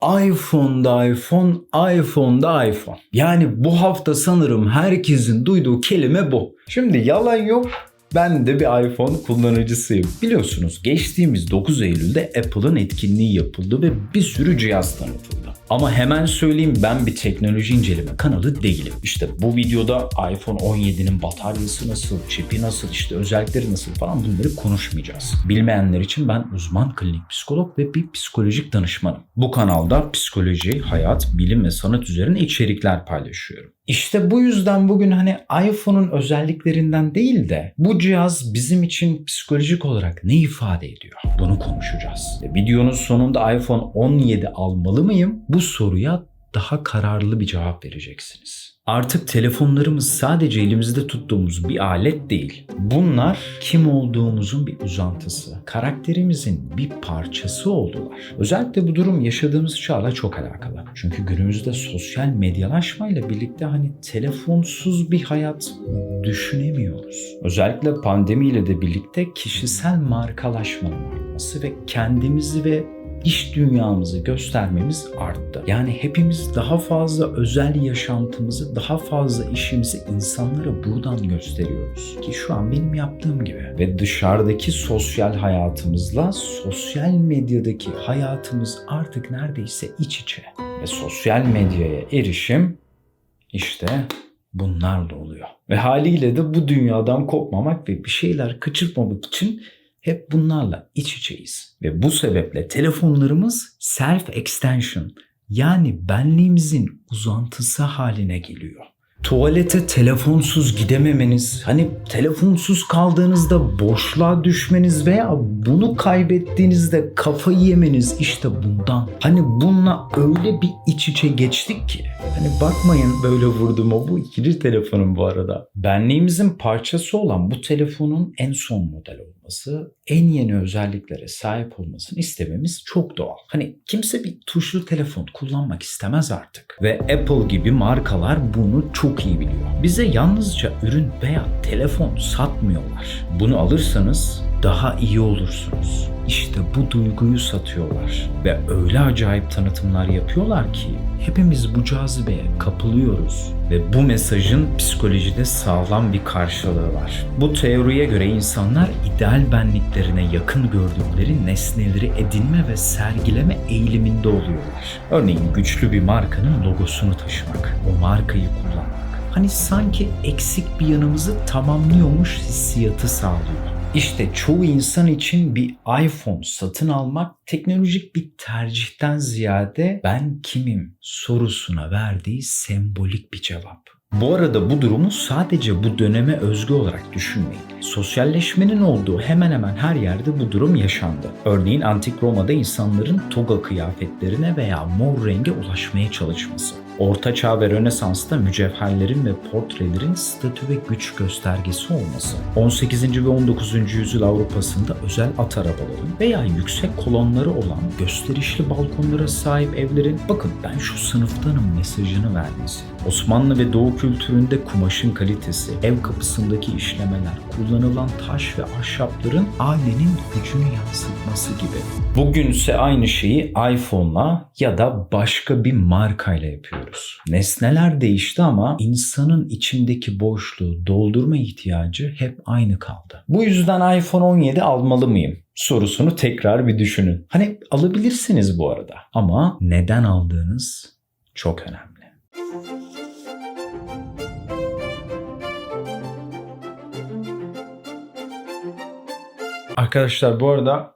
iPhone'da iPhone, iPhone'da iPhone. Yani bu hafta sanırım herkesin duyduğu kelime bu. Şimdi yalan yok. Ben de bir iPhone kullanıcısıyım. Biliyorsunuz geçtiğimiz 9 Eylül'de Apple'ın etkinliği yapıldı ve bir sürü cihaz tanıtıldı. Ama hemen söyleyeyim, ben bir teknoloji inceleme kanalı değilim. İşte bu videoda iPhone 17'nin bataryası nasıl, çipi nasıl, işte özellikleri nasıl falan bunları konuşmayacağız. Bilmeyenler için ben uzman klinik psikolog ve bir psikolojik danışmanım. Bu kanalda psikoloji, hayat, bilim ve sanat üzerine içerikler paylaşıyorum. İşte bu yüzden bugün iPhone'un özelliklerinden değil de bu cihaz bizim için psikolojik olarak ne ifade ediyor? Bunu konuşacağız. Videonun sonunda iPhone 17 almalı mıyım? Bu soruya daha kararlı bir cevap vereceksiniz. Artık telefonlarımız sadece elimizde tuttuğumuz bir alet değil. Bunlar kim olduğumuzun bir uzantısı, karakterimizin bir parçası oldular. Özellikle bu durum yaşadığımız çağla çok alakalı. Çünkü günümüzde sosyal medyalaşmayla birlikte telefonsuz bir hayat düşünemiyoruz. Özellikle pandemiyle de birlikte kişisel markalaşmanın artması ve kendimizi ve İş dünyamızı göstermemiz arttı. Yani hepimiz daha fazla özel yaşantımızı, daha fazla işimizi insanlara buradan gösteriyoruz. Ki şu an benim yaptığım gibi. Ve dışarıdaki sosyal hayatımızla sosyal medyadaki hayatımız artık neredeyse iç içe. Ve sosyal medyaya erişim işte bunlarla oluyor. Ve haliyle de bu dünyadan kopmamak ve bir şeyler kaçırmamak için hep bunlarla iç içeyiz. Ve bu sebeple telefonlarımız self-extension, yani benliğimizin uzantısı haline geliyor. Tuvalete telefonsuz gidememeniz, telefonsuz kaldığınızda boşluğa düşmeniz veya bunu kaybettiğinizde kafayı yemeniz işte bundan. Bununla öyle bir iç içe geçtik ki. Bakmayın böyle vurduğuma, bu ikinci telefonum bu arada. Benliğimizin parçası olan bu telefonun en son model olması, en yeni özelliklere sahip olmasını istememiz çok doğal. Kimse bir tuşlu telefon kullanmak istemez artık. Ve Apple gibi markalar bunu çok iyi biliyor. Bize yalnızca ürün veya telefon satmıyorlar. Bunu alırsanız daha iyi olursunuz. İşte bu duyguyu satıyorlar. Ve öyle acayip tanıtımlar yapıyorlar ki hepimiz bu cazibeye kapılıyoruz. Ve bu mesajın psikolojide sağlam bir karşılığı var. Bu teoriye göre insanlar ideal benliklerine yakın gördükleri nesneleri edinme ve sergileme eğiliminde oluyorlar. Örneğin güçlü bir markanın logosunu taşımak, o markayı kullanmak. Sanki eksik bir yanımızı tamamlıyormuş hissiyatı sağlıyor. İşte çoğu insan için bir iPhone satın almak teknolojik bir tercihten ziyade ben kimim sorusuna verdiği sembolik bir cevap. Bu arada bu durumu sadece bu döneme özgü olarak düşünmeyin. Sosyalleşmenin olduğu hemen hemen her yerde bu durum yaşandı. Örneğin Antik Roma'da insanların toga kıyafetlerine veya mor renge ulaşmaya çalışması. Orta Çağ ve Rönesans'ta mücevherlerin ve portrelerin statü ve güç göstergesi olması. 18. ve 19. yüzyıl Avrupa'sında özel at arabaların veya yüksek kolonları olan gösterişli balkonlara sahip evlerin "bakın ben şu sınıftanım" mesajını vermesi. Osmanlı ve Doğu kültüründe kumaşın kalitesi, ev kapısındaki işlemeler, kullanılan taş ve ahşapların ailenin gücünü yansıtması gibi. Bugünse aynı şeyi iPhone'la ya da başka bir markayla yapıyoruz. Nesneler değişti ama insanın içindeki boşluğu doldurma ihtiyacı hep aynı kaldı. Bu yüzden iPhone 17 almalı mıyım sorusunu tekrar bir düşünün. Alabilirsiniz bu arada ama neden aldığınız çok önemli. Arkadaşlar bu arada